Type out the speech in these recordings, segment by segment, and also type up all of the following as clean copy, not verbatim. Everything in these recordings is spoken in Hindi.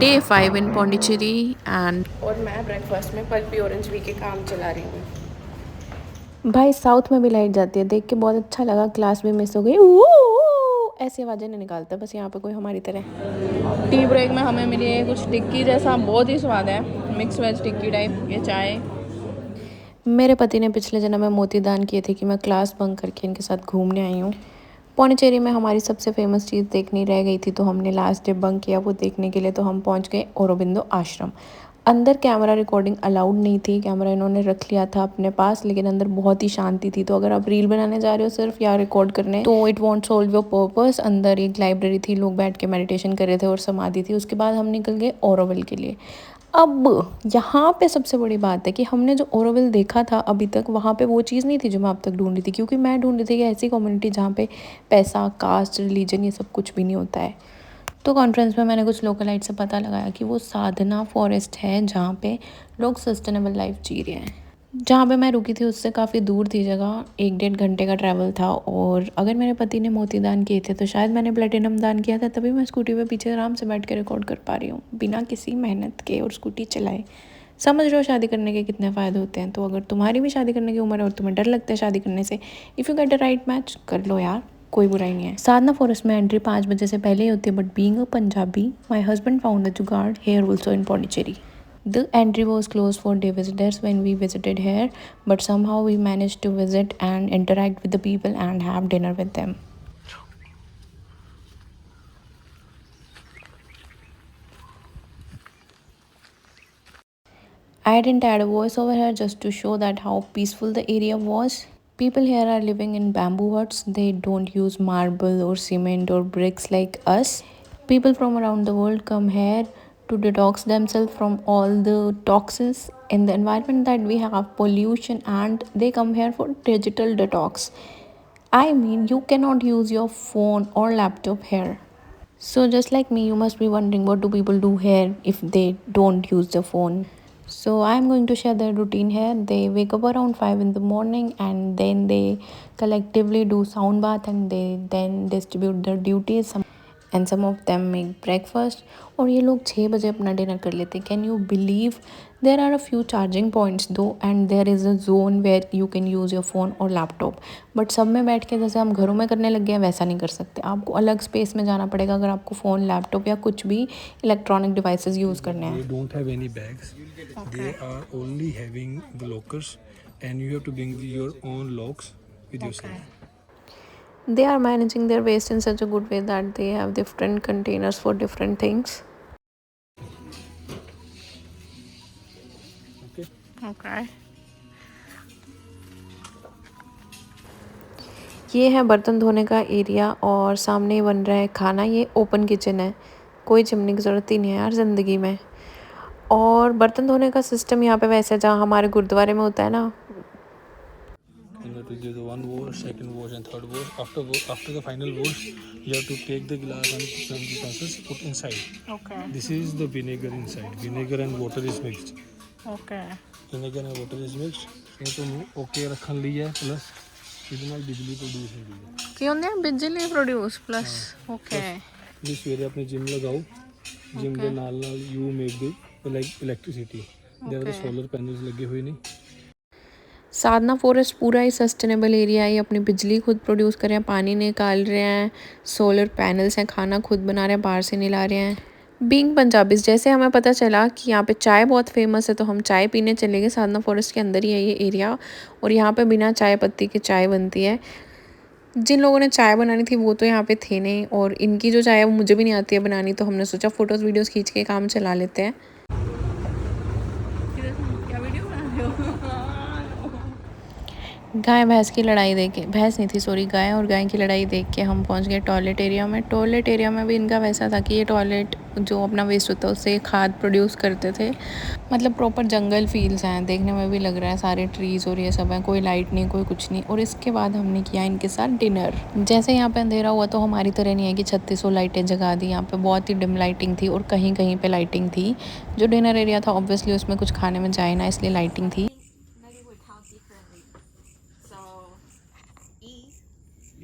Day 5 in Pondicherry and और मैं ब्रेकफास्ट में पल्पी ऑरेंज वी के काम चला रही हूँ। भाई साउथ में भी लाइट जाती है, देख के बहुत अच्छा लगा। क्लास भी मिस हो गई। ऐसी आवाज़ें नहीं निकालता बस यहाँ पे कोई हमारी तरह। टी ब्रेक में हमें मिली है कुछ टिक्की जैसा, बहुत ही स्वाद है, मिक्स वेज टिक्की टाइप। ये चाय। मेरे पति ने पिछले जन्म में मोती दान किए थे कि मैं क्लास बंक करके इनके साथ घूमने आई हूँ। पौंडीचेरी में हमारी सबसे फेमस चीज़ देखनी रह गई थी, तो हमने लास्ट डे बंक किया वो देखने के लिए। तो हम पहुँच गए औरोबिंदो आश्रम। अंदर कैमरा रिकॉर्डिंग अलाउड नहीं थी, कैमरा इन्होंने रख लिया था अपने पास, लेकिन अंदर बहुत ही शांति थी। तो अगर आप रील बनाने जा रहे हो सिर्फ या रिकॉर्ड करने, तो it won't solve your purpose. अंदर एक लाइब्रेरी थी, लोग बैठ के मेडिटेशन कर रहे थे और समाधि थी। उसके बाद हम निकल गए ओरोविल के लिए। अब यहाँ पे सबसे बड़ी बात है कि हमने जो ओरोविल देखा था अभी तक, वहाँ पे वो चीज़ नहीं थी जो मैं अब तक ढूंढ रही थी। क्योंकि मैं ढूंढ रही थी कि ऐसी कम्युनिटी जहाँ पे पैसा, कास्ट, रिलीजन ये सब कुछ भी नहीं होता है। तो कॉन्फ्रेंस में मैंने कुछ लोकलाइट से पता लगाया कि वो साधना फॉरेस्ट है जहाँ पे लोग सस्टेनेबल लाइफ जी रहे हैं। जहाँ पे मैं रुकी थी उससे काफ़ी दूर थी जगह, 1-1.5 घंटे का ट्रैवल था। और अगर मेरे पति ने मोती दान किए थे तो शायद मैंने प्लेटिनम दान किया था, तभी मैं स्कूटी पे पीछे आराम से बैठ के रिकॉर्ड कर पा रही हूँ बिना किसी मेहनत के और स्कूटी चलाए। समझ रहे हो शादी करने के कितने फ़ायदे होते हैं। तो अगर तुम्हारी भी शादी करने की उम्र है और तुम्हें डर लगता है शादी करने से, if you get a right match, कर लो यार, कोई बुराई नहीं है। साधना फॉरेस्ट में एंट्री 5 बजे से पहले ही होती है, but being a Punjabi, my husband found the jugaad here also in Pondicherry. The entry was closed for day visitors when we visited here, but somehow we managed to visit and interact with the people and have dinner with them. I didn't add a voice over here just to show that how peaceful the area was. People here are living in bamboo huts. They don't use marble or cement or bricks like us. People from around the world come here to detox themselves from all the toxins in the environment that we have, pollution, and they come here for digital detox. I mean, you cannot use your phone or laptop here. So, just like me, you must be wondering what do people do here if they don't use the phone. So, I'm going to share their routine here. They wake up around 5 in the morning and then they collectively do sound bath and they then distribute their duties. And some of them make breakfast. और ये लोग 6 बजे अपना डिनर कर लेते हैं। Can you believe? There are a few charging points though and there is a zone where you can use your phone और लैपटॉप। बट सब में बैठ के जैसे हम घरों में करने लग गए हैं वैसा नहीं कर सकते, आपको अलग स्पेस में जाना पड़ेगा अगर आपको फ़ोन, लैपटॉप या कुछ भी इलेक्ट्रॉनिक डिवाइसेस यूज़ करने हैं। They don't have any bags. They are only having the lockers, and you have to bring your own locks with yourself. They are managing their waste in such a good way that they have different containers for different things. Okay. Okay. ये है बर्तन धोने का एरिया और सामने ही बन रहा है खाना। ये ओपन किचन है, कोई चिमनी की ज़रूरत ही नहीं है यार ज़िंदगी में। और बर्तन धोने का सिस्टम यहाँ पे वैसे जहाँ हमारे गुरुद्वारे में होता है ना। You have to give the one wash, second wash, and third wash. After the final wash, you have to take the glass and some utensils put inside. Okay. This is the vinegar inside. Vinegar and water is mixed. Okay. Vinegar and water is mixed. ये तो ओके रखन ली है प्लस ਇਹਦੇ ਨਾਲ ਬਿਜਲੀ ਪ੍ਰੋਡਿਊਸ ਹੁੰਦੀ ਹੈ। ਕੀ ਹੁੰਦੇ ਆ? ਬਿਜਲੀ ਪ੍ਰੋਡਿਊਸ ਪਲੱਸ। ਓਕੇ। ਤੁਸੀਂ ਸਵੇਰੇ ਆਪਣੀ ਜਿਮ ਲਗਾਓ, ਜਿਮ ਦੇ ਨਾਲ ਨਾਲ you make the electricity. There are solar panels लगे हुए ने। साधना फॉरेस्ट पूरा ही सस्टेनेबल एरिया है। ये अपनी बिजली खुद प्रोड्यूस कर रहे हैं, पानी निकाल रहे हैं, सोलर पैनल्स हैं, खाना खुद बना रहे हैं, बाहर से नहीं ला रहे हैं। बीइंग पंजाबीज, जैसे हमें पता चला कि यहाँ पे चाय बहुत फेमस है तो हम चाय पीने चले गए। साधना फॉरेस्ट के अंदर ही है ये एरिया और यहाँ पे बिना चाय पत्ती के चाय बनती है। जिन लोगों ने चाय बनानी थी वो तो यहाँ पे थे नहीं, और इनकी जो चाय है वो मुझे भी नहीं आती है बनानी, तो हमने सोचा फ़ोटोज़ वीडियोज़ खींच के काम चला लेते हैं। क्या वीडियो बना रहे हो? गाय भैंस की लड़ाई देख के, भैंस नहीं थी सॉरी, गाय और गाय की लड़ाई देख के हम पहुंच गए टॉयलेट एरिया में। टॉयलेट एरिया में भी इनका वैसा था कि ये टॉयलेट जो अपना वेस्ट होता है उससे खाद प्रोड्यूस करते थे। मतलब प्रॉपर जंगल फील्स हैं, देखने में भी लग रहा है सारे ट्रीज़ और ये सब है, कोई लाइट नहीं, कोई कुछ नहीं। और इसके बाद हमने किया इनके साथ डिनर। जैसे यहाँ पे अंधेरा हुआ तो हमारी तरह नहीं है कि 3600 लाइटें जगा दी, यहाँ पे बहुत ही डिम लाइटिंग थी और कहीं कहीं पे लाइटिंग थी। जो डिनर एरिया था ऑब्वियसली उसमें कुछ खाने में जाए ना, इसलिए लाइटिंग थी। Maybe we count differently. So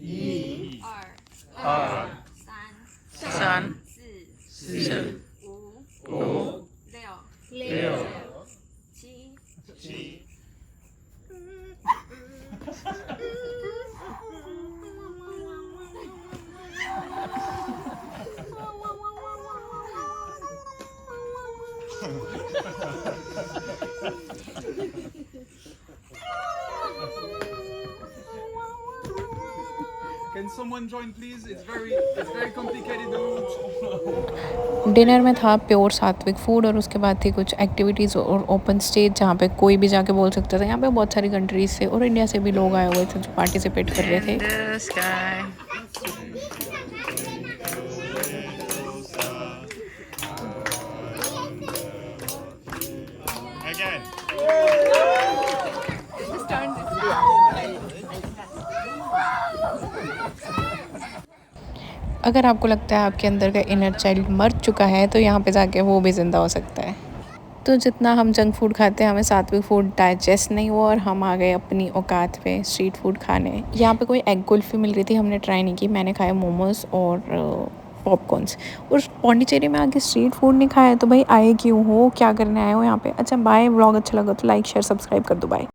E R 三三四四五 Leo. Chi. Can someone join, please? It's very complicated the route. Dinner में था प्योर सात्विक फूड और उसके बाद थी कुछ एक्टिविटीज़ और ओपन स्टेज जहाँ पे कोई भी जाके बोल सकता था। यहाँ पे बहुत सारी कंट्रीज से और इंडिया से भी लोग आए हुए थे जो पार्टिसिपेट कर रहे थे। This guy. अगर आपको लगता है आपके अंदर का इनर चाइल्ड मर चुका है तो यहाँ पे जाके वो भी ज़िंदा हो सकता है। तो जितना हम जंक फूड खाते हैं हमें सात्विक फूड डाइजेस्ट नहीं हुआ और हम आ गए अपनी औकात पे स्ट्रीट फूड खाने। यहाँ पे कोई एग कुल्फ़ी मिल रही थी, हमने ट्राई नहीं की। मैंने खाए मोमोज़ और पॉपकॉर्न्स। और पौंडीचेरी में आके स्ट्रीट फूड नहीं खाया तो भाई आए क्यों हो, क्या करने आए हो यहाँ पे। अच्छा बाय, व्लॉग अच्छा लगा तो लाइक शेयर सब्सक्राइब कर दो, बाय।